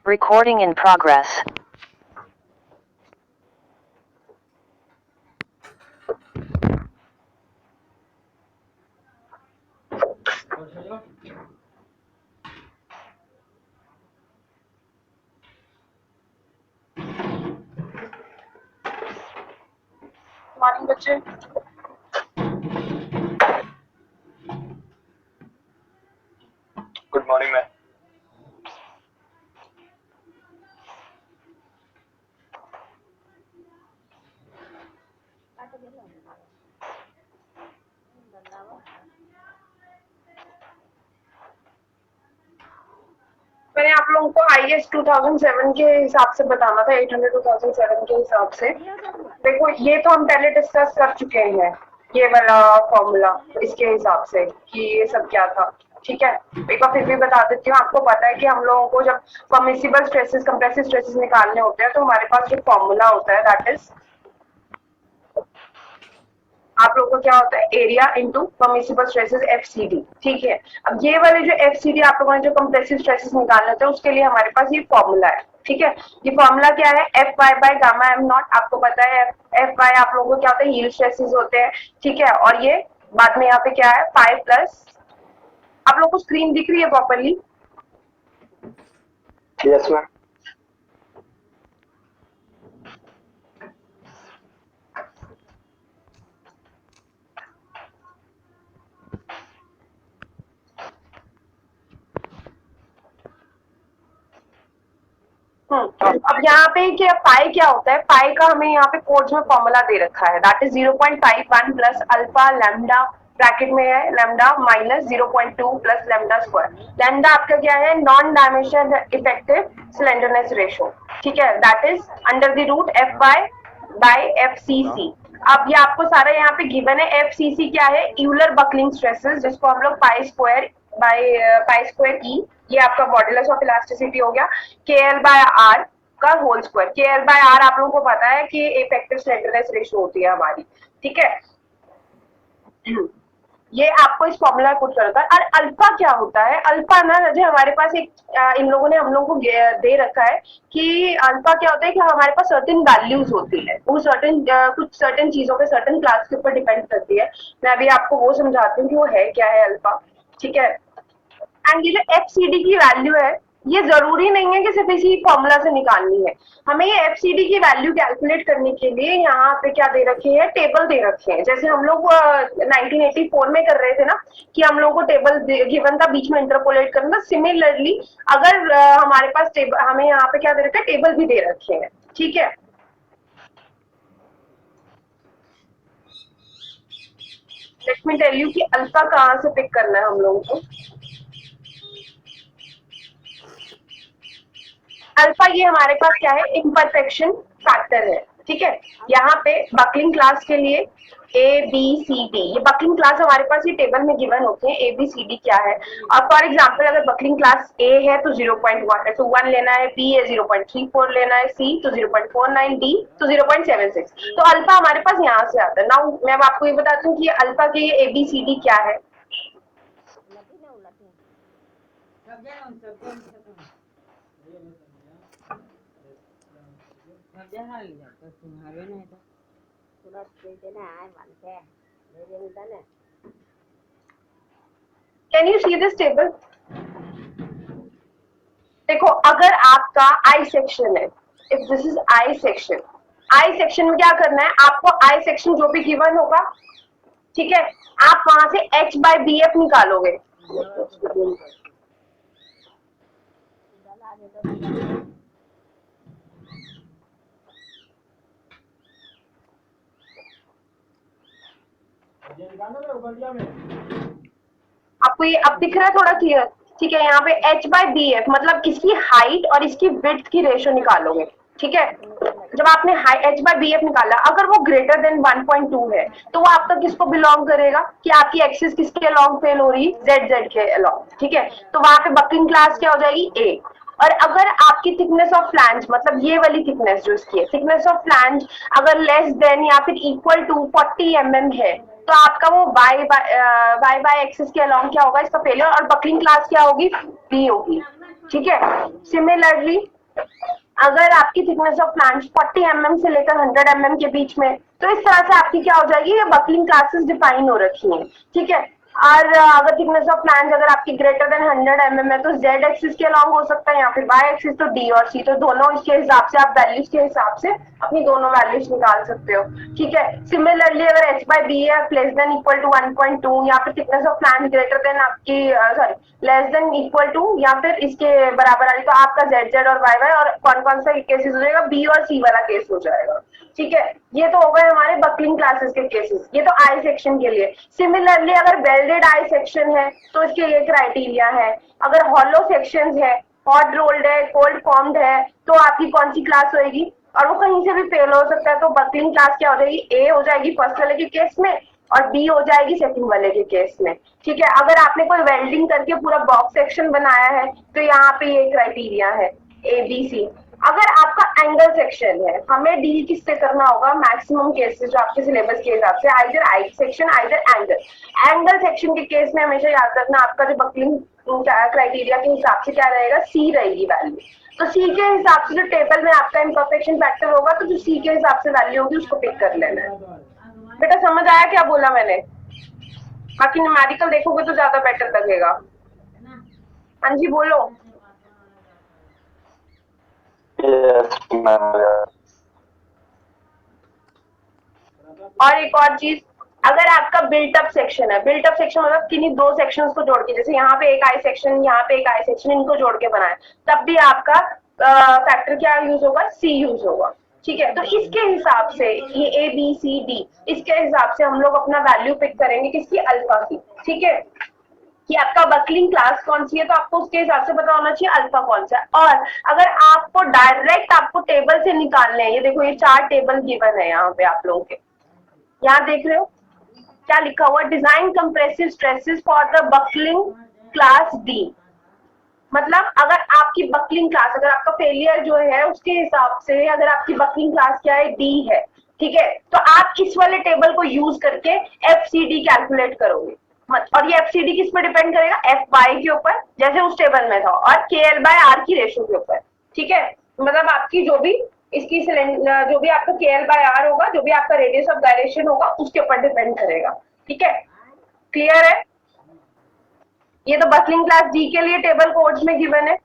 Recording in progress. Morning बच्चे। Good morning ma'am. मैंने आप लोगों को IS 2007 के हिसाब से बताना था, 800 2007 के हिसाब से। देखो ये तो हम पहले डिस्कस कर चुके हैं, ये वाला फॉर्मूला इसके हिसाब से कि ये सब क्या था। ठीक है, एक बार फिर भी बता देती हूँ। आपको पता है कि हम लोगों को जब परमिसिबल स्ट्रेसेस कंप्रेसिव स्ट्रेसेस निकालने होते हैं तो हमारे पास जो फॉर्मूला होता है दैट इज, आप लोगों को क्या होता है, area into permissible stresses FCD। ठीक है, अब ये वाले जो FCD आप लोगों ने जो कंप्रेसिव स्ट्रेसेस निकालने होते हैं उसके लिए हमारे पास ये फॉर्मूला है। ठीक है, ये फॉर्मूला क्या है, Fy by gamma m not. आपको पता है Fy आप लोगों को क्या होता है, यील्ड स्ट्रेसेस होते हैं। ठीक है, और ये बाद में यहाँ पे क्या है, पाई प्लस, आप लोगों को स्क्रीन दिख रही है प्रॉपरली? Yes ma'am. अब यहाँ पे क्या पाई क्या होता है, पाई का हमें यहाँ पे कोड्स में फॉर्मूला दे रखा है that is 0.51 plus alpha lambda, bracket में है lambda minus 0.2 plus lambda square. Lambda आपका क्या है, non dimensional effective slenderness ratio. ठीक है, that is under the root Fy by FCC। अब ये आपको सारा यहाँ पे गिवन है। FCC क्या है, यूलर बकलिंग स्ट्रेसेस, जिसको हम लोग पाई स्क्वायर ई, ये आपका मॉडुलस ऑफ इलास्टिसिटी हो गया, KL बाय आर का whole square. KL by r आप लोगों को पता है कि इफेक्टिव स्लेंडरनेस रेशियो होती है हमारी। ठीक है, ये आपको इस फॉर्मूला में पुट करता है। और अल्फा क्या होता है, अल्फा ना जो हमारे पास एक इन लोगों ने हम लोगों को दे रखा है कि अल्फा क्या होता है कि हमारे पास सर्टेन वैल्यूज होती है, वो सर्टेन कुछ सर्टेन चीजों पे सर्टेन क्लास के ऊपर डिपेंड करती है। मैं अभी आपको वो समझाती हूँ कि वो है क्या है अल्फा। ठीक है, एंड ये जो FCD की वैल्यू है, ये जरूरी नहीं है कि सिर्फ इसी फॉर्मूला से निकालनी है। हमें ये FCD की वैल्यू कैलकुलेट करने के लिए यहाँ पे क्या दे रखे हैं, टेबल दे रखे हैं। जैसे हम लोग 1984 में कर रहे थे ना कि हम लोगों को टेबल गिवन था, बीच में इंटरपोलेट करना। सिमिलरली अगर हमारे पास टेबल, हमें यहाँ पे क्या दे रखा है, टेबल भी दे रखे हैं। ठीक है, लेट मी टेल यू कि अल्फा कहाँ से पिक करना है हम लोगों को। अल्फा ये हमारे पास क्या है, इम्परफेक्शन फैक्टर है। ठीक है, यहाँ पे बकलिंग क्लास के लिए ABCD, ये बकलिंग क्लास हमारे पास ये टेबल में गिवन होते हैं। ABCD क्या है, और फॉर एग्जांपल अगर बकलिंग क्लास A है तो 0.1 लेना है, B है 0.34 लेना है, C तो 0.49, D तो 0.76। तो अल्फा हमारे पास यहाँ से आता है। नाउ मैं आपको ये बताती हूँ कि अल्फा के ये ABCD क्या है। Can you see this table? देखो अगर आपका I सेक्शन है, if this is I section, I section में क्या करना है आपको, I सेक्शन जो भी गिवन होगा, ठीक है, आप वहां से H बाय BF निकालोगे। आपको ये अब दिख रहा है थोड़ा क्लियर? ठीक है, यहाँ पे H बाय BF मतलब इसकी हाइट और इसकी विड्थ की रेशियो निकालोगे। ठीक है, जब आपने H बाय BF निकाला, अगर वो ग्रेटर देन 1.2 है तो वो आपका किसको बिलोंग करेगा, कि आपकी एक्सिस किसके अलोंग फेल हो रही, ZZ के अलोंग। ठीक है, तो वहां पे बकलिंग क्लास क्या हो जाएगी, A। और अगर आपकी थिकनेस ऑफ फ्लैंज, मतलब ये वाली थिकनेस जो इसकी है, थिकनेस ऑफ फ्लैंज अगर लेस देन या फिर इक्वल टू 40 mm है तो आपका वो y बाय एक्सिस के अलोंग क्या होगा, इसका फेलियर, और बकलिंग क्लास क्या होगी, B होगी। ठीक है, सिमिलरली अगर आपकी थिकनेस ऑफ फ्लैंज 40 mm से लेकर 100 mm के बीच में, तो इस तरह से आपकी क्या हो जाएगी, ये बकलिंग क्लासेस डिफाइन हो रखी हैं, ठीक है। और अगर थिकनेस ऑफ फ्लैंज अगर आपकी ग्रेटर देन 100 mm है तो जेड एक्सिस के अलॉन्ग हो सकता है, या फिर वाई एक्सिस तो डी और सी, तो दोनों इसके हिसाब से आप वैल्यूज के हिसाब से अपनी दोनों वैल्यूज निकाल सकते हो, ठीक है। सिमिलरली अगर एच बाई बी है लेस देन इक्वल टू 1.2, या फिर thickness of flange greater than आपकी sorry less than equal to या फिर इसके बराबर आई, तो आपका जेड जेड और वाई वाई, और कौन कौन सा केसेस हो जाएगा, बी और सी वाला केस हो जाएगा, ठीक है। ये तो हो गए हमारे बकलिंग क्लासेस के केसेस, ये तो आई सेक्शन के लिए। सिमिलरली अगर वेल्डेड आई सेक्शन है तो इसके ये क्राइटेरिया है। अगर हॉलो सेक्शन है, हॉट रोल्ड है, कोल्ड फॉर्म्ड है, तो आपकी कौन सी क्लास होगी, और वो कहीं से भी फेल हो सकता है, तो बकलिंग क्लास क्या हो जाएगी, ए हो जाएगी फर्स्ट वाले के केस में, और बी हो जाएगी सेकंड वाले के केस में, ठीक है। अगर आपने कोई वेल्डिंग करके पूरा बॉक्स सेक्शन बनाया है तो यहाँ पे ये क्राइटेरिया है ए बी सी। अगर आपका एंगल सेक्शन है, हमें डील किससे करना होगा, मैक्सिमम केसेस जो आपके सिलेबस के हिसाब से, either I section either angle. Angle section के केस में हमेशा याद रखना आपका जो बकलिंग क्राइटेरिया के हिसाब से क्या रहेगा, सी रहेगी वैल्यू। तो सी के हिसाब से जो टेबल में आपका इम्परफेक्शन फैक्टर होगा, तो जो सी के हिसाब से वैल्यू होगी उसको पिक कर लेना है। बेटा समझ आया क्या बोला मैंने? बाकी न्यूमेरिकल देखोगे तो ज्यादा बेटर लगेगा। हाँ जी बोलो। Yes, ma'am. और एक और चीज, अगर आपका बिल्टअप सेक्शन है, बिल्टअप सेक्शन मतलब किन्हीं दो सेक्शंस को जोड़ के, जैसे यहाँ पे एक आई सेक्शन, यहाँ पे एक आई सेक्शन, इनको जोड़ के बनाए, तब भी आपका फैक्टर क्या यूज होगा, सी यूज होगा, ठीक है। तो इसके हिसाब से ये ए बी सी डी, इसके हिसाब से हम लोग अपना वैल्यू पिक करेंगे किसकी, अल्फा की, ठीक है। कि आपका बकलिंग क्लास कौन सी है, तो आपको उसके हिसाब से पता होना चाहिए अल्फा कौन सा है। और अगर आपको डायरेक्ट आपको टेबल से निकालने हैं, ये देखो ये 4 टेबल गिवन है यहाँ पे आप लोगों के, यहाँ देख रहे हो क्या लिखा हुआ, design compressive stresses for the buckling class D. मतलब अगर आपकी बकलिंग क्लास, अगर आपका फेलियर जो है उसके हिसाब से, अगर आपकी बकलिंग क्लास क्या है, डी है, ठीक है, तो आप इस वाले टेबल को यूज करके एफ सी डी कैलकुलेट करोगे। और ये एफ सी डी किस पे डिपेंड करेगा, एफ बाई के ऊपर, जैसे उस टेबल में था, और के एल बाय आर की रेशो के ऊपर, ठीक है। मतलब आपकी जो भी इसकी जो भी आपका के एल बाय आर होगा, जो भी आपका रेडियस ऑफ गायरेशन होगा, उसके ऊपर डिपेंड करेगा, ठीक है। क्लियर है? ये तो बकलिंग क्लास डी के लिए टेबल कोड्स में गिवन है।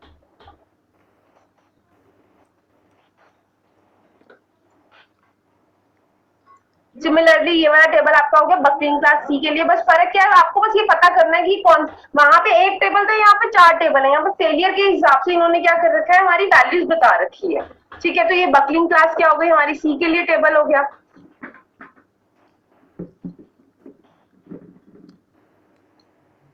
सिमिलरली ये वाला टेबल आपका हो गया बकलिंग क्लास सी के लिए। बस फर्क क्या है, आपको बस ये पता करना है कि कौन, वहां पे एक टेबल था, यहाँ पे 4 टेबल है, यहाँ पे फेलियर के हिसाब से इन्होंने क्या कर रखा है, हमारी वैल्यूज बता रखी है, ठीक है। तो ये बकलिंग क्लास क्या हो गई, हमारी सी के लिए टेबल हो गया।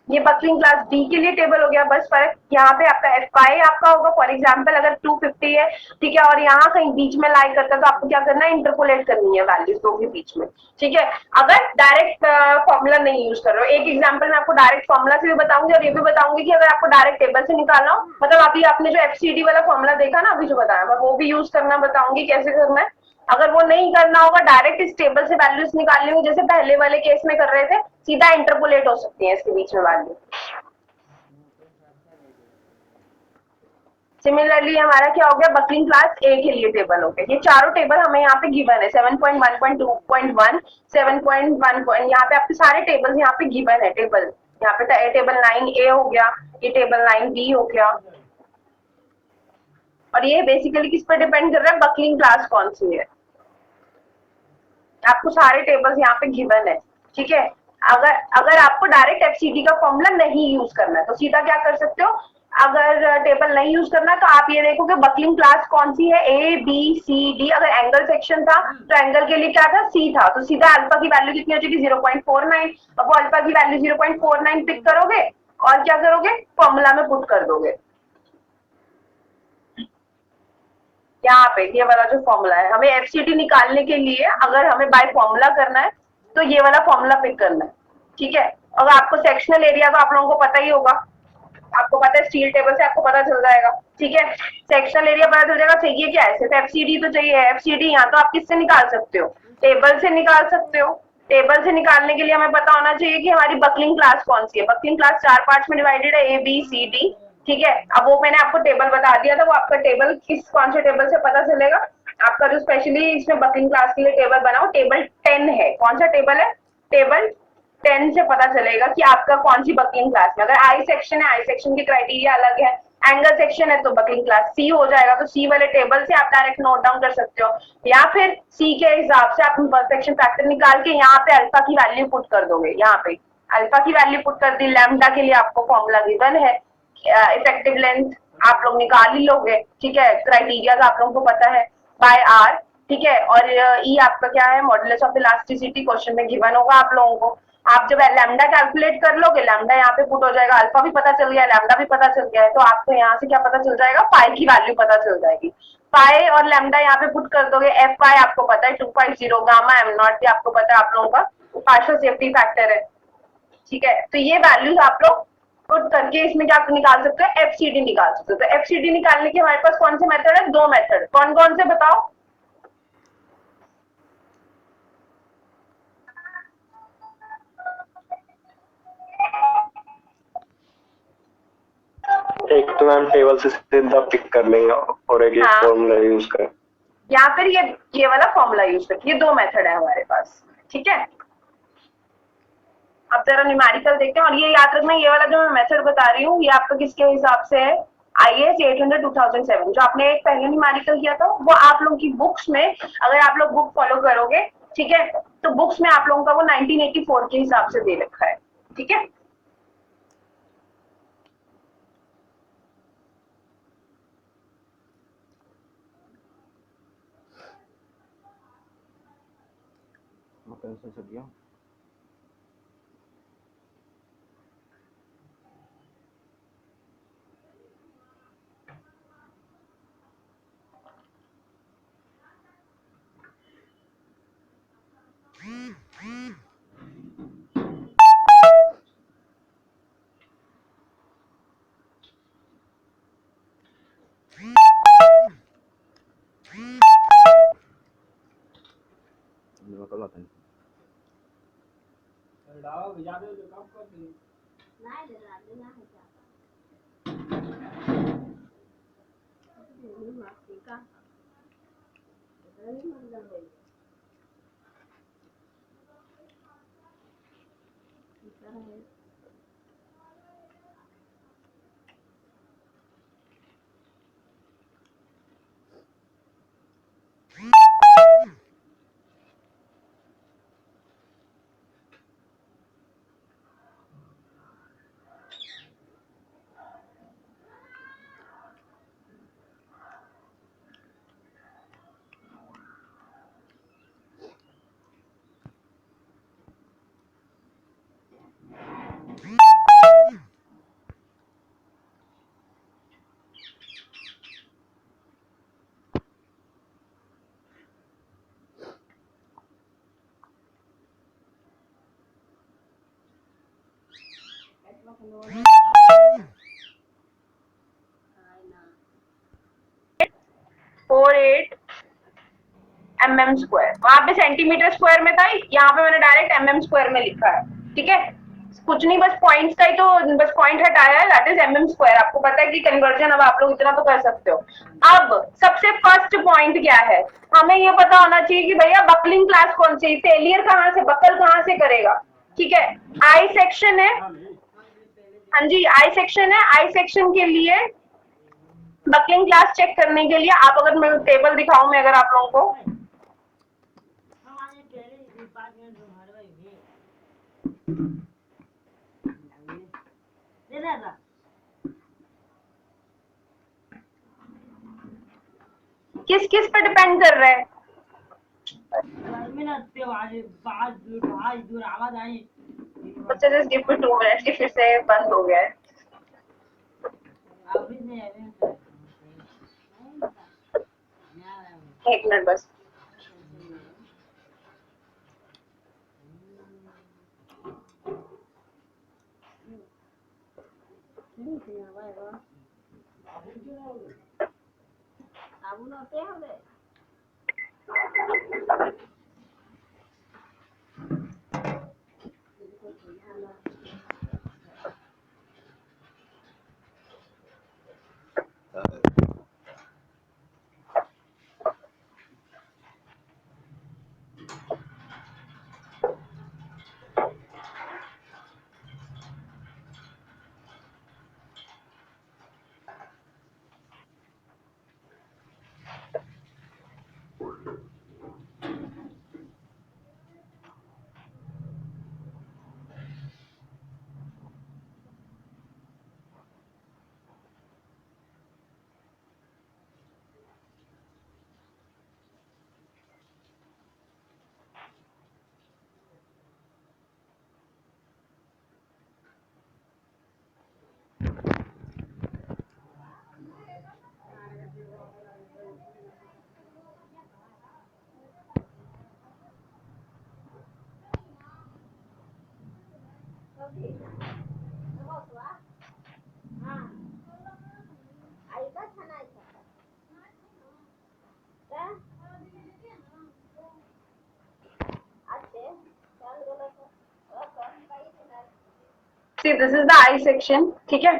ये बकलिंग क्लास डी के लिए टेबल हो गया। बस फर्क यहाँ पे आपका एफ आई आपका होगा, फॉर एग्जांपल अगर 250 है, ठीक है, और यहाँ कहीं बीच में लाई करता है, तो आपको क्या करना है, इंटरपोलेट करनी है वैल्यूज दो के बीच में, ठीक है। अगर डायरेक्ट फॉर्मूला नहीं यूज कर रहे हो, एक एग्जाम्पल मैं आपको डायरेक्ट फॉर्मूला से भी बताऊंगी, और ये भी बताऊंगी कि अगर आपको डायरेक्ट टेबल से निकालना हो, मतलब अभी आपने जो एफसीडी वाला फॉर्मूला देखा ना, अभी जो बताया, मैं वो भी यूज करना बताऊंगी कैसे करना है। अगर वो नहीं करना होगा, डायरेक्ट इस टेबल से वैल्यूज निकालनी हो, जैसे पहले वाले केस में कर रहे थे, सीधा इंटरपोलेट हो सकती है इसके बीच में वैल्यू। सिमिलरली हमारा क्या हो गया, बकलिंग क्लास ए के लिए टेबल हो गया। ये चारों टेबल हमें यहाँ पे गिवन है, 7.1.2.1, 7.1, यहाँ पे आपके सारे टेबल यहाँ पे गिवन है। टेबल यहाँ पे टेबल 9A हो गया, ये टेबल 9B हो गया, और ये बेसिकली किस पे डिपेंड कर रहा है, बकलिंग क्लास कौन सी है। आपको सारे टेबल्स यहाँ पे गिवन है, ठीक है। अगर आपको डायरेक्ट एफसीडी का फॉर्मूला नहीं यूज करना है, तो सीधा क्या कर सकते हो, अगर टेबल नहीं यूज करना तो आप ये देखोगे बकलिंग क्लास कौन सी है, ए बी सी डी। अगर एंगल सेक्शन था तो एंगल के लिए क्या था, सी था, तो सीधा अल्फा की वैल्यू कितनी हो जाएगी, 0.49। अब वो अल्फा की वैल्यू 0.49 पिक करोगे और क्या करोगे, फॉर्मूला में पुट कर दोगे। यहाँ पे ये वाला जो फॉर्मूला है, हमें एफसीडी निकालने के लिए अगर हमें बाय फॉर्मूला करना है तो ये वाला फॉर्मूला पिक करना है, ठीक है। अगर आपको सेक्शनल एरिया तो आप लोगों को पता ही होगा, आपको पता है स्टील टेबल से आपको पता चल जाएगा, ठीक है। सेक्शनल एरिया पता चल जाएगा, चाहिए क्या है, सिर्फ एफसीडी तो चाहिए। एफसीडी यहाँ तो आप किससे निकाल सकते हो, टेबल से निकाल सकते हो। टेबल से निकालने के लिए हमें पता होना चाहिए कि हमारी बकलिंग क्लास कौन सी है। बकलिंग क्लास 4 पार्ट्स में डिवाइडेड है, ए बी सी डी, ठीक है, अब वो मैंने आपको टेबल बता दिया था, वो आपका टेबल कौन से टेबल से पता चलेगा? आपका जो स्पेशली इसमें बकलिंग क्लास के लिए टेबल बना हो, टेबल 10 है। कौन सा टेबल है? टेबल 10 से पता चलेगा कि आपका कौन सी बकलिंग क्लास में। अगर आई सेक्शन है, आई सेक्शन की क्राइटेरिया अलग है। एंगल सेक्शन है तो बकलिंग क्लास सी हो जाएगा, तो सी वाले टेबल से आप डायरेक्ट नोट डाउन कर सकते हो, या फिर सी के हिसाब से आप परफेक्शन फैक्टर निकाल के यहाँ पे अल्फा की वैल्यू पुट कर दोगे। यहाँ पे अल्फा की वैल्यू पुट कर दी, लैम्डा के लिए आपको फॉर्मूला गिवन है, इफेक्टिव लेंथ आप लोग निकाल ही लोगे। ठीक है, क्राइटेरिया आप लोगों को पता है, बाय आर। ठीक है, और ई आपका क्या है? मॉडुलस ऑफ इलास्टिसिटी क्वेश्चन में गिवन होगा आप लोगों को। आप जब लैम्डा कैलकुलेट कर लोगे, लैम्डा यहाँ पे पुट हो जाएगा, अल्फा भी पता चल गया, लैम्डा भी पता चल गया है, तो आपको यहाँ से क्या पता चल जाएगा? पाई की वैल्यू पता चल जाएगी। पाई और लैम्डा यहाँ पे पुट कर दोगे, एफ पाई आपको पता है 2.0, गामा एम नॉट भी आपको पता है, आप लोगों का पार्शियल सेफ्टी फैक्टर है। ठीक है, तो ये वैल्यूज आप लोग पुट करके इसमें क्या निकाल सकते हो? एफसीडी निकाल सकते हो। तो एफसीडी निकालने के हमारे पास कौन से मेथड है? दो मेथड। कौन कौन से बताओ? एक तो मैम टेबल से सीधा पिक कर लेंगे और एक हाँ, फॉर्मूला यूज कर, या फिर ये वाला फॉर्मूला यूज करके। ये दो मेथड है हमारे पास। ठीक है, अब जरा न्यूमेरिकल देखते हैं, और ये याद रखना, ये वाला जो मैं मेथड बता रही हूँ, ये आपका किसके हिसाब से है? IAS 800 2007, जो आपने एक पहले न्यूमेरिकल किया था, वो आप लोगों की बुक्स में, अगर आप लोग बुक फॉलो करोगे, ठीक है, तो बुक्स में आप लोगों का वो 1984 के हिसाब से दे रखा है। ठीक है, mm², वहां पे सेंटीमीटर स्क्वायर में था, यहाँ पे मैंने डायरेक्ट mm² में लिखा है। ठीक है, कुछ नहीं, बस पॉइंट्स का ही तो, बस पॉइंट हटाया है, दैट इज mm²। आपको पता है कि कन्वर्जन अब आप लोग इतना तो कर सकते हो। अब सबसे फर्स्ट पॉइंट क्या है? हमें ये पता होना चाहिए कि भैया बकलिंग क्लास कौन सी, फेलियर कहाँ से, बकल कहाँ से करेगा। ठीक है, आई सेक्शन है, हाँ जी आई सेक्शन है। आई सेक्शन के लिए बकलिंग क्लास चेक करने के लिए आप, अगर मैं टेबल दिखाऊं मैं अगर आप लोगों को, किस किस पे डिपेंड कर रहा है? बच्चे जस्ट गिव मी 2 मिनट्स कि फिर से बंद हो गया है। एक मिनट बस। See this is the I section, ठीक है।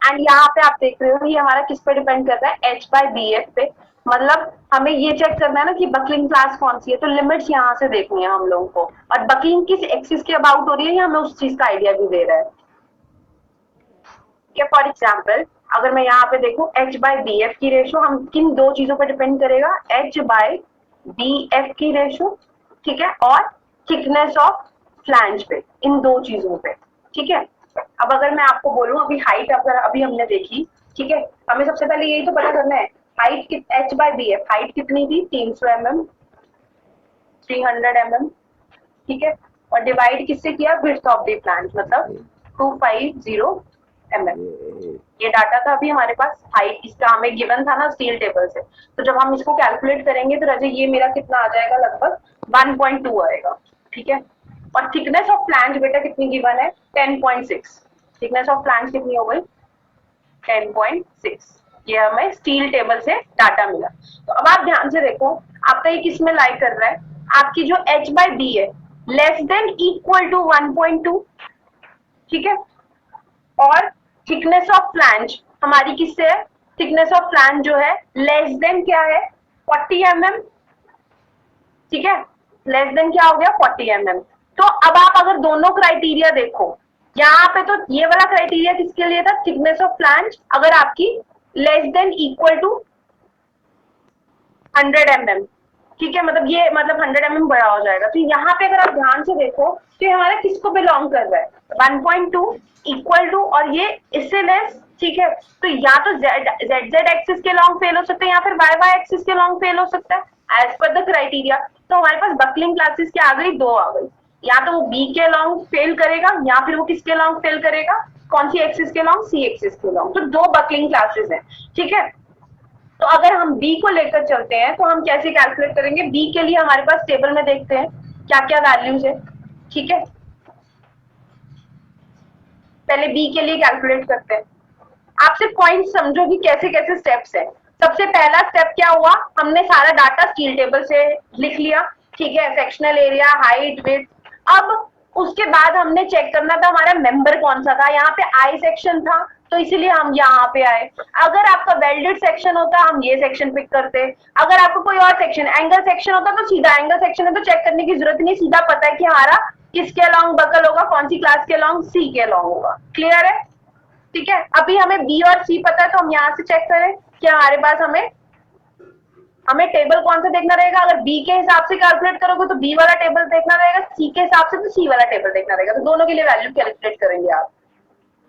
एंड यहाँ पे आप देख रहे हो ये हमारा किस पे डिपेंड कर रहा है, H/BF पे। मतलब हमें ये चेक करना है ना कि बकलिंग क्लास कौन सी है, तो लिमिट्स यहाँ से देखनी है हम लोगों को, और बकलिंग किस एक्सिस के अबाउट हो रही है ये हमें उस चीज का आइडिया भी दे रहा है। फॉर एग्जाम्पल अगर मैं यहाँ पे देखूं H/BF की रेशो हम किन दो चीजों पर डिपेंड करेगा, H/BF की रेशो, ठीक है, और थिकनेस ऑफ फ्लैंज पे, इन दो चीजों पे, ठीक है। अब अगर मैं आपको बोलूं अभी हाइट अगर अभी हमने देखी, ठीक है, हमें सबसे पहले यही तो पता करना है हाइट H/BF हाइट कितनी थी, 300 mm, 300 mm, ठीक है, और डिवाइड किससे किया, विड्थ ऑफ द फ्लैंज मतलब 250 mm। ये डाटा था अभी हमारे पास, हाइट इसका हमें गिवन था ना स्टील टेबल से, तो जब हम इसको कैलकुलेट करेंगे तो रजे ये मेरा कितना आ जाएगा, लगभग 1.2 आएगा, ठीक है। और थिकनेस ऑफ फ्लैंज बेटा कितनी गिवन है, 10.6, थिकनेस ऑफ फ्लैंज कितनी हो गई, 10.6। ये हमें स्टील टेबल से डाटा मिला। तो अब आप ध्यान से देखो आपका ये किस में लाई कर रहा है, आपकी जो H/B है लेस देन इक्वल टू 1.2, ठीक है, और थिकनेस ऑफ फ्लैंज हमारी किससे है, थिकनेस ऑफ फ्लैंज जो है लेस देन क्या है, 40 mm, ठीक है, लेस देन क्या हो गया, 40 mm। तो अब आप अगर दोनों क्राइटेरिया देखो, यहाँ पे तो ये वाला क्राइटेरिया किसके लिए था, थिकनेस ऑफ फ्लैंज अगर आपकी less than equal to 100 mm, ठीक है, मतलब ये मतलब 100 mm बड़ा हो जाएगा। तो यहाँ पे अगर आप ध्यान से देखो तो ये हमारा किसको बिलोंग कर रहा है, 1.2 इक्वल टू, और ये इससे लेस, ठीक है। तो या तो z एक्सिस के लॉन्ग फेल हो सकते हैं या फिर y एक्सिस के लॉन्ग फेल हो सकता है एज पर द क्राइटेरिया। तो हमारे पास बकलिंग क्लासेस क्या आ गई, दो आ गई, या तो वो b के लॉन्ग फेल करेगा या फिर वो किसके लॉन्ग फेल करेगा, कौन सी एक्सिस के लॉन्ग, c एक्सिस के लॉन्ग। तो दो बकलिंग क्लासेस हैं, ठीक है। तो अगर हम b को लेकर चलते हैं तो हम कैसे कैलकुलेट करेंगे, b के लिए हमारे पास टेबल में देखते हैं क्या क्या वैल्यूज है, ठीक है। पहले b के लिए कैलकुलेट करते हैं, आप सिर्फ पॉइंट समझो कि कैसे कैसे स्टेप्स है। सबसे पहला स्टेप क्या हुआ, हमने सारा डाटा स्टील टेबल से लिख लिया, ठीक है, सेक्शनल एरिया, हाइट, विड्थ। अब उसके बाद हमने चेक करना था हमारा मेंबर कौन सा था, यहाँ पे आई सेक्शन था तो इसलिए हम यहाँ पे आए। अगर आपका वेल्डेड सेक्शन होता हम ये सेक्शन पिक करते, अगर आपको कोई और सेक्शन एंगल सेक्शन होता तो सीधा एंगल सेक्शन है तो चेक करने की जरूरत नहीं, सीधा पता है कि हमारा किसके अलॉन्ग बकल होगा, कौन सी क्लास के अलॉन्ग, सी के अलॉन्ग होगा। क्लियर है, ठीक है। अभी हमें बी और सी पता है तो हम यहाँ से चेक करें कि हमारे पास हमें टेबल कौन सा देखना रहेगा। अगर बी के हिसाब से कैलकुलेट करोगे तो बी वाला टेबल देखना रहेगा, सी के हिसाब से तो सी वाला टेबल देखना रहेगा। तो दोनों के लिए वैल्यू कैलकुलेट करेंगे आप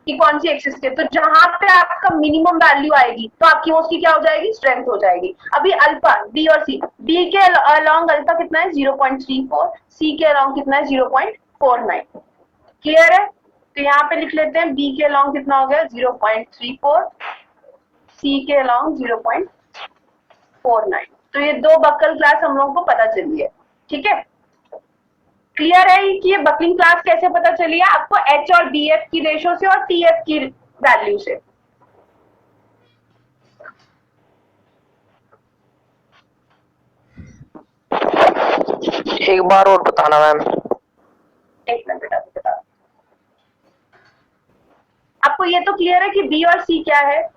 कि कौन सी एक्सिस के, तो जहां पे आपका मिनिमम वैल्यू आएगी तो आपकी उसकी क्या हो जाएगी, स्ट्रेंथ हो जाएगी। अभी अल्फा बी और सी, बी के अलॉन्ग अल्फा कितना है 0.34, सी के अलॉन्ग कितना है 0.49। क्लियर है, तो यहाँ पे लिख लेते हैं बी के अलॉन्ग कितना हो गया 0.34, सी के अलॉन्ग 0.49। तो ये दो बकल क्लास हम लोगों को पता चली है, ठीक है। क्लियर है कि ये बकलिंग क्लास कैसे पता चली है आपको, एच और बी एफ की रेशो से और टी एफ की वैल्यू से। एक बार और बताना मैम। एक मिनट बेटा बता, आपको ये तो क्लियर है कि बी और सी क्या है।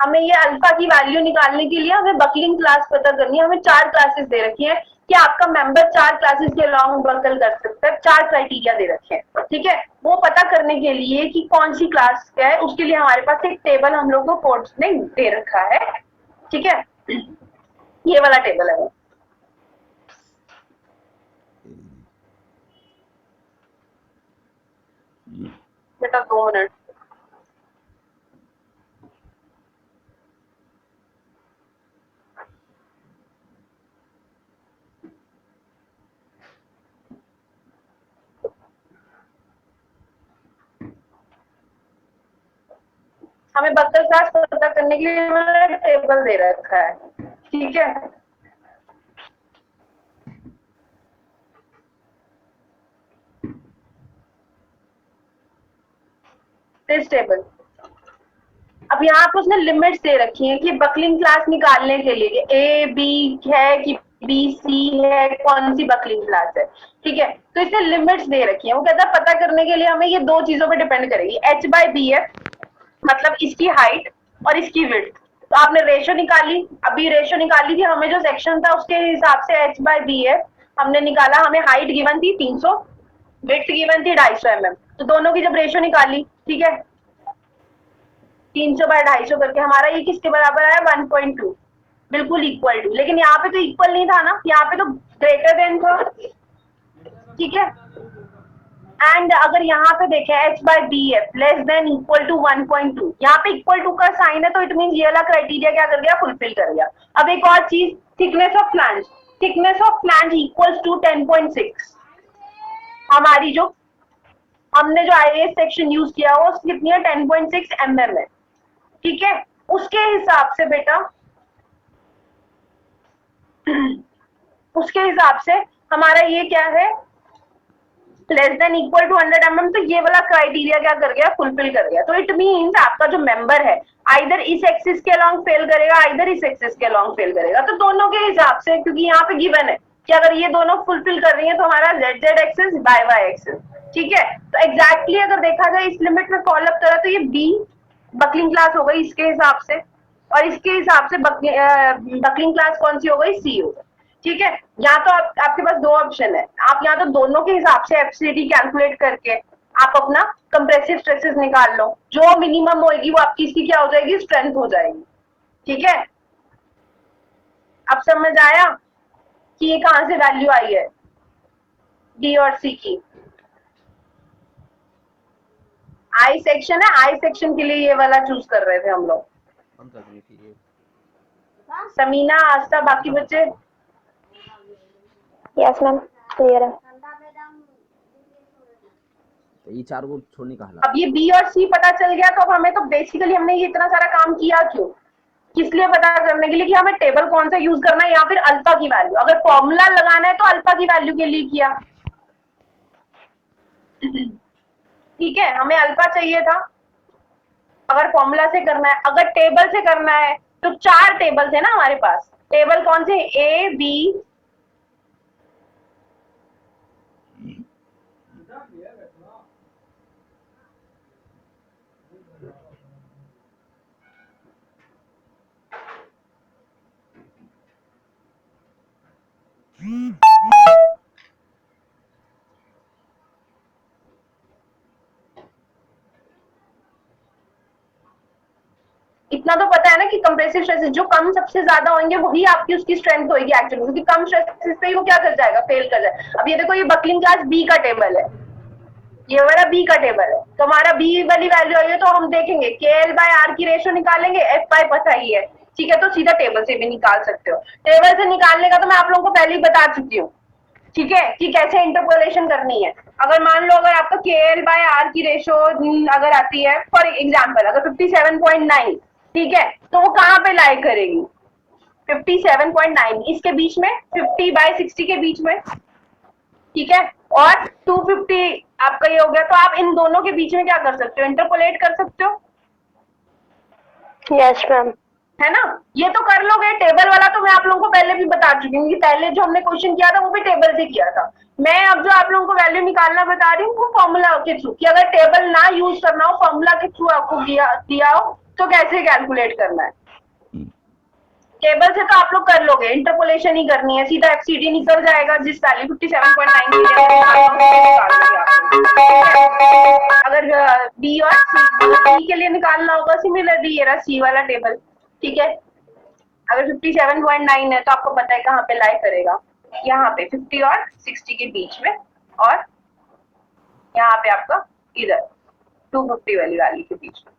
हमें ये अल्फा की वैल्यू निकालने के लिए हमें बकलिंग क्लास पता करनी है। हमें चार क्लासेस दे रखी है कि आपका मेंबर चार क्लासेस के अलॉन्ग बकल कर सकता है, चार क्राइटेरिया दे रखे हैं, ठीक है। वो पता करने के लिए कि कौन सी क्लास क्या है उसके लिए हमारे पास एक टेबल हम लोग को कोर्स ने दे रखा है, ठीक है। ये वाला टेबल है वो, बेटा 2 मिनट। हमें बकल क्लास पता करने के लिए टेबल दे रखा है, ठीक है। This table. अब यहाँ पे उसने लिमिट्स दे रखी हैं कि बकलिंग क्लास निकालने के लिए ए बी है कि बी सी है, कौन सी बकलिंग क्लास है, ठीक है। तो इसने लिमिट्स दे रखी है। वो कहता है पता करने के लिए हमें ये दो चीजों पे डिपेंड करेगी, एच बाय बी एफ, मतलब इसकी हाइट और इसकी विड्थ। तो आपने रेशो निकाली, अभी रेशो निकाली थी, हमें जो सेक्शन था उसके हिसाब से एच बाय बी एफ हमने निकाला। हमें हाइट गिवन थी 300, विड्थ गिवन थी 250 mm। तो दोनों की जब रेशो निकाली, ठीक है, 300 बाय 250 करके हमारा ये किसके बराबर आया, 1.2, बिल्कुल इक्वल टू। लेकिन यहाँ पे तो इक्वल नहीं था ना, यहाँ पे तो ग्रेटर देन था, ठीक है। एंड अगर यहाँ पे देखें H by B F less than equal to 1.2, यहाँ पे इक्वल टू का साइन है, तो इट मीन ये वाला क्राइटेरिया क्या कर गया, फुलफिल कर गया। अब एक और चीज, thickness of flange, thickness of flange equals to 10.6। हमारी जो हमने जो आईएएस सेक्शन यूज किया वो कितनी है, 10.6 mm है, ठीक है। उसके हिसाब से बेटा उसके हिसाब से हमारा ये क्या है, less than equal to 100 mm। तो ये वाला क्राइटेरिया क्या कर गया, फुलफिल कर गया। तो इट मीन्स आपका जो मेंबर है आइदर इस एक्सिस के अलोंग फेल करेगा, आइदर इस एक्सिस के अलोंग फेल करेगा। तो दोनों के हिसाब से, क्योंकि यहाँ पे गिवन है कि अगर ये दोनों फुलफिल कर रही है तो हमारा Z Z axis, Y Y axis, ठीक है। तो एग्जैक्टली अगर देखा जाए इस लिमिट में फॉलो अप करा तो ये बी बकलिंग क्लास हो गई इसके हिसाब से, और इसके हिसाब से बकलिंग क्लास कौन सी हो गई, सी हो गई, ठीक है। यहाँ तो आपके पास दो ऑप्शन है, आप यहाँ तो दोनों के हिसाब से एफसीडी कैलकुलेट करके आप अपना कंप्रेसिव स्ट्रेसेस निकाल लो, जो मिनिमम होगी वो आपकी इसकी क्या हो जाएगी, स्ट्रेंथ हो जाएगी, ठीक है। अब समझ आया कि ये कहां से वैल्यू आई है, डी और सी की। आई सेक्शन है, आई सेक्शन के लिए ये वाला चूज कर रहे थे हम लोग। समीना, आस्था, बाकी बच्चे? यस मैम, क्लियर है। तो ये चार को छोड़ने का हल। अब ये बी और सी पता चल गया, तो अब हमें तो बेसिकली हमने ये इतना सारा काम किया क्यों, किस लिए पता करने के लिए कि हमें टेबल कौन सा यूज करना है या फिर अल्फा की वैल्यू। अगर फॉर्मूला लगाना है तो अल्फा की वैल्यू के लिए किया, ठीक है, हमें अल्फा चाहिए था अगर फॉर्मूला से करना है। अगर टेबल से करना है तो चार टेबल थे ना हमारे पास, टेबल कौन से, ए बी इतना तो पता है ना कि कंप्रेसिव स्ट्रेसेस जो कम सबसे ज्यादा होंगे वही आपकी उसकी स्ट्रेंथ होगी एक्चुअली, क्योंकि कम स्ट्रेसेस पे ही वो क्या कर जाएगा, फेल कर जाएगा। अब ये देखो, ये बकलिंग क्लास बी का टेबल है, ये वाला बी का टेबल है, तो हमारा बी वाली वैल्यू आई है, तो हम देखेंगे के एल बाय आर की रेशो निकालेंगे, एफ बाय पता ही है, ठीक है। तो सीधा टेबल से भी निकाल सकते हो। टेबल से निकालने का तो मैं आप लोगों को पहले ही बता चुकी हूँ, ठीक है, कि कैसे इंटरपोलेशन करनी है। अगर मान लो अगर आपका के एल बाय आर की रेशो अगर आती है फॉर एग्जाम्पल अगर 57.9, ठीक है, तो वो कहाँ पे लाई करेगी, 57.9 इसके बीच में, 50/60 के बीच में, ठीक है, और 250 आपका ये हो गया। तो आप इन दोनों के बीच में क्या कर सकते हो, इंटरपोलेट कर सकते हो, यस मैम। है ना। ये तो कर लोगे, टेबल वाला तो मैं आप लोगों को पहले भी बता चुकी हूँ कि पहले जो हमने क्वेश्चन किया था वो भी टेबल से किया था। मैं अब जो आप लोगों को वैल्यू निकालना बता रही हूँ वो फॉर्मूला के थ्रू, कि अगर टेबल ना यूज करना हो, फॉर्मूला के थ्रू आपको दिया हो तो कैसे कैलकुलेट करना है। टेबल से तो आप लोग कर लोगे, इंटरपोलेशन ही करनी है, सीधा एफसीडी निकल जाएगा जिस वैल्यू 57.9 अगर बी और सी के लिए निकालना होगा सिमिलरली ये रहा सी वाला टेबल, ठीक है। अगर 57.9 है तो आपको पता है कहाँ पे लाई करेगा, यहाँ पे 50 और 60 के बीच में, और यहाँ पे आपका इधर 250 वाली वैल्यू के बीच में,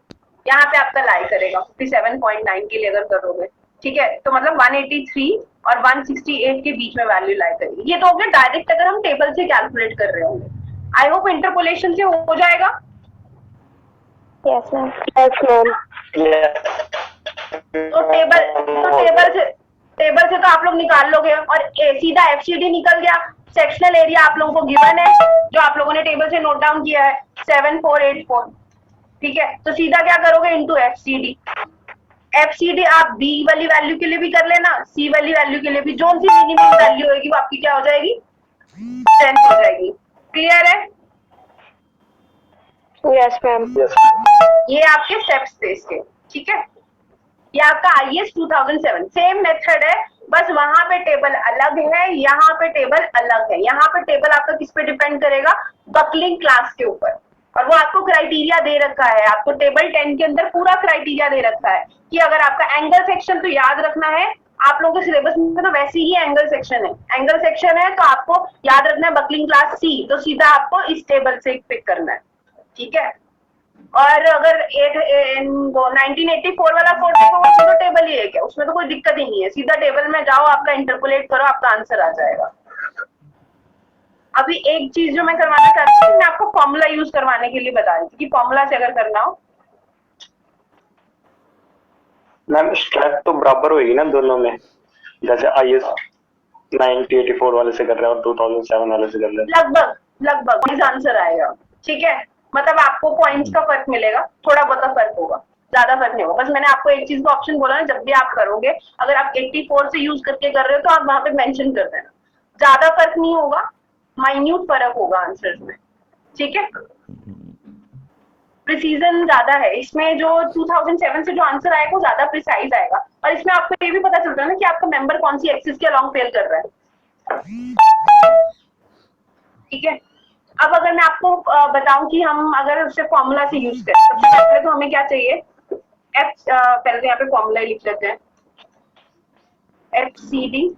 यहाँ पे आपका लाई करेगा 57.9 के लिए अगर करोगे, ठीक है। तो मतलब 183 और 168 के बीच में वैल्यू लाई करेगी। ये तो हो गया डायरेक्ट अगर हम टेबल से कैलकुलेट कर रहे होंगे। आई होप इंटरपोलेशन से हो जाएगा। Yes ma'am. Yes ma'am. तो टेबल से तो आप लोग निकाल लोगे, और सीधा एफसीडी निकल गया। सेक्शनल एरिया आप लोगों को गिवन है, जो आप लोगों ने टेबल से नोट डाउन किया है 7484, ठीक है, तो सीधा क्या करोगे, इंटू FCD। FCD आप B वाली वैल्यू के लिए भी कर लेना, C वाली वैल्यू के लिए भी, जो सी मिनिमम वैल्यू होगी वो आपकी क्या हो जाएगी, 10 हो जाएगी। क्लियर है? Yes, ma'am. Yes. ये आपके स्टेप्स थे इसके, ठीक है। ये आपका IAS 2007 सेम मेथड है, बस वहां पे टेबल अलग है, यहाँ पे टेबल अलग है। यहाँ पे टेबल आपका किस पे डिपेंड करेगा, बकलिंग क्लास के ऊपर, और वो आपको क्राइटेरिया दे रखा है, आपको टेबल 10 के अंदर पूरा क्राइटेरिया दे रखा है कि अगर आपका एंगल सेक्शन, तो याद रखना है आप लोगों के सिलेबस में तो वैसे ही एंगल सेक्शन है, एंगल सेक्शन है तो आपको याद रखना है बकलिंग क्लास C, तो सीधा आपको इस टेबल से पिक करना है, ठीक है। और अगर 1984 वाला कोड देखोगे तो टेबल ही है क्या, उसमें तो कोई दिक्कत ही नहीं है, सीधा टेबल में जाओ, आपका इंटरपोलेट करो, आपका आंसर आ जाएगा। अभी एक चीज जो मैं करवाना चाहती हूँ, मैं आपको फॉर्मूला यूज करवाने के लिए बता रही थी कि फॉर्मूला से अगर करना हो, मैम स्ट्रेस तो बराबर होगी ना दोनों में, जैसे IAS 1984 वाले से कर रहे हैं और 2007 वाले से कर रहे हैं। लगभग इस आंसर आएगा, ठीक है। मतलब आपको पॉइंट्स का फर्क मिलेगा, थोड़ा बहुत फर्क होगा, ज्यादा फर्क नहीं होगा। बस मैंने आपको एक चीज का ऑप्शन बोला ना, जब भी आप करोगे, अगर आप 84 से यूज करके कर रहे हो तो आप वहां पे मेंशन कर देना, ज्यादा फर्क नहीं होगा, माइन्यूट फर्क होगा आंसर्स में, ठीक है। प्रिसीजन ज्यादा है इसमें, जो 2007 से जो आंसर आएगा वो ज्यादा प्रिसाइज आएगा, और इसमें आपको ये भी पता चलता है ना कि आपका मेंबर कौन सी एक्सिस के अलोंग फेल कर रहा है, ठीक है। अब अगर मैं आपको बताऊं कि हम अगर उससे फॉर्मूला से यूज करें, सबसे पहले तो हमें क्या चाहिए, पहले तो यहाँ पे फॉर्मूला ही लिख लेते हैं, FCD।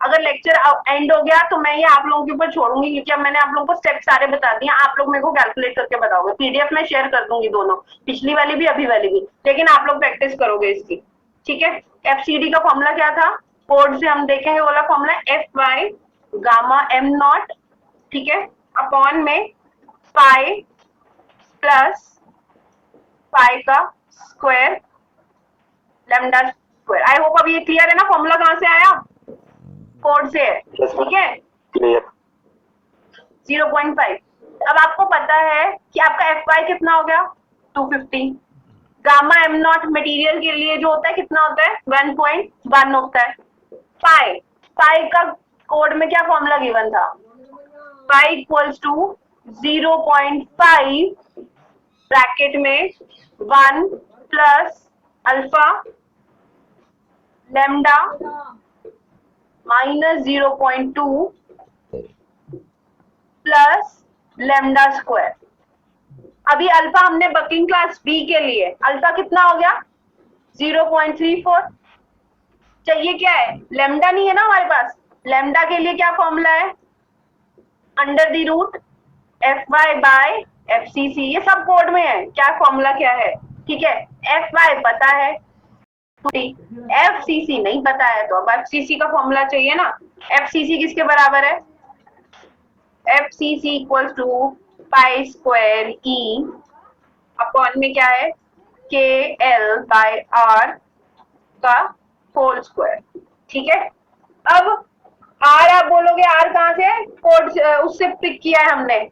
अगर लेक्चर एंड हो गया तो मैं ये आप लोगों के ऊपर छोड़ूंगी, क्योंकि अब मैंने आप लोगों को स्टेप सारे बता दिए, आप लोग मेरे को कैलकुलेट करके बताओगे, PDF में शेयर कर दूंगी दोनों, पिछली वाली भी अभी वाली भी, लेकिन आप लोग प्रैक्टिस करोगे इसकी, ठीक है। FCD का फॉर्मूला क्या था, कोड से हम देखेंगे, वाला फॉर्मूला FY गामा m0, ठीक है, अपॉन में पाई प्लस पाई का square lambda square. I hope अब ये क्लियर है ना, फॉर्मूला कहाँ से आया, कोड से है, ठीक है, क्लियर। 0.5। अब आपको पता है कि आपका FY कितना हो गया, 250। गामा m0 मटेरियल के लिए जो होता है कितना होता है, 1.1 होता है। पाई का कोड में क्या फॉर्मूला गिवन था, पाई इक्वल्स टू 0.5 ब्रैकेट में 1 plus alpha lambda minus 0.2 plus lambda square. अभी अल्फा हमने बकिंग क्लास B के लिए, अल्फा कितना हो गया, 0.34। चाहिए क्या है, लैम्डा नहीं है ना हमारे पास, लैम्डा के लिए क्या फॉर्मूला है, under the root FY by FCC, ये सब कोड में है, क्या फॉर्मूला क्या है, ठीक है। FY पता है, FCC नहीं पता है, तो अब FCC का फॉर्मूला चाहिए ना। FCC किसके बराबर है, FCC equals to pi square E upon में क्या है, KL बाय R का होल स्क्वायर, ठीक है। अब R आप बोलोगे, R कहाँ से, कोड उससे पिक किया है हमने,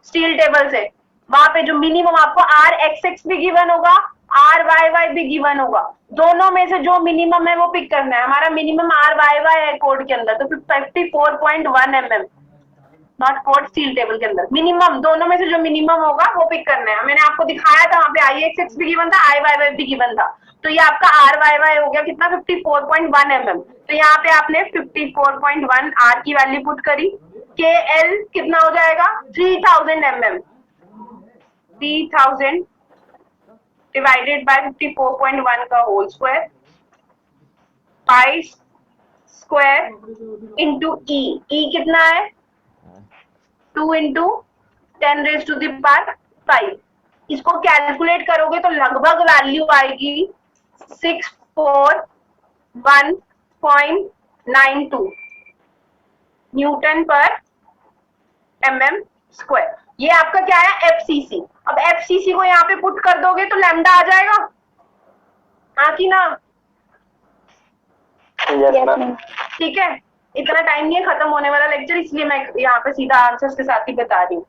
स्टील टेबल से, वहां पे जो मिनिमम आपको RXX भी गिवन होगा, RYY भी गिवन होगा, दोनों में से जो मिनिमम है वो पिक करना है। हमारा मिनिमम RYY है कोड के अंदर, तो 54.1 mm, not code, steel table के अंदर मिनिमम, दोनों में से जो मिनिमम होगा वो पिक करना है। मैंने आपको दिखाया था, वहां पे IXX भी गिवन था, IYY भी गिवन था, तो ये आपका RYY हो गया कितना, 54.1 mm। तो यहाँ पे आपने 54.1 R की वैल्यू पुट करी, KL कितना हो जाएगा, 3000 mm, 3000 डिवाइडेड बाय 54.1 का whole square, pi square into E कितना है, 2 into 10 raise to the power 5। इसको कैलकुलेट करोगे तो लगभग वैल्यू आएगी 641.92 न्यूटन पर mm स्क्वायर। ये आपका क्या है, FCC। अब FCC को यहाँ पे पुट कर दोगे तो लैम्डा आ जाएगा, हाँ कि ना, यस Yes, मैम। ma'am. ठीक है। इतना टाइम नहीं है, खत्म होने वाला लेक्चर, इसलिए मैं यहाँ पे सीधा आंसर्स के साथ ही बता रही हूँ।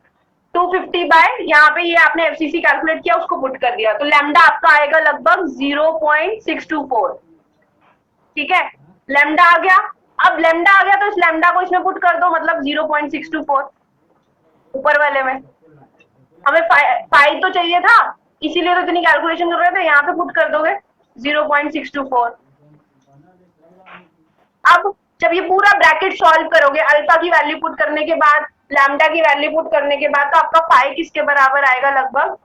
250 बाय यहाँ पे ये आपने एफसीसी कैलकुलेट किया उसको पुट कर दिया तो लैम्डा आपका आएगा लगभग 0.624। ठीक है, लैम्डा आ गया। अब लैम्डा आ गया तो इस लैम्डा को इसमें पुट कर दो, मतलब 0.624 ऊपर वाले में। हमें पाई तो चाहिए था, इसीलिए तो इतनी कैलकुलेशन कर रहे थे, यहाँ पे पुट कर दोगे 0.624। अब जब ये पूरा ब्रैकेट सॉल्व करोगे अल्फा की वैल्यू पुट करने के बाद, लैम्डा की वैल्यू पुट करने के बाद, तो आपका फाई किसके बराबर आएगा लगभग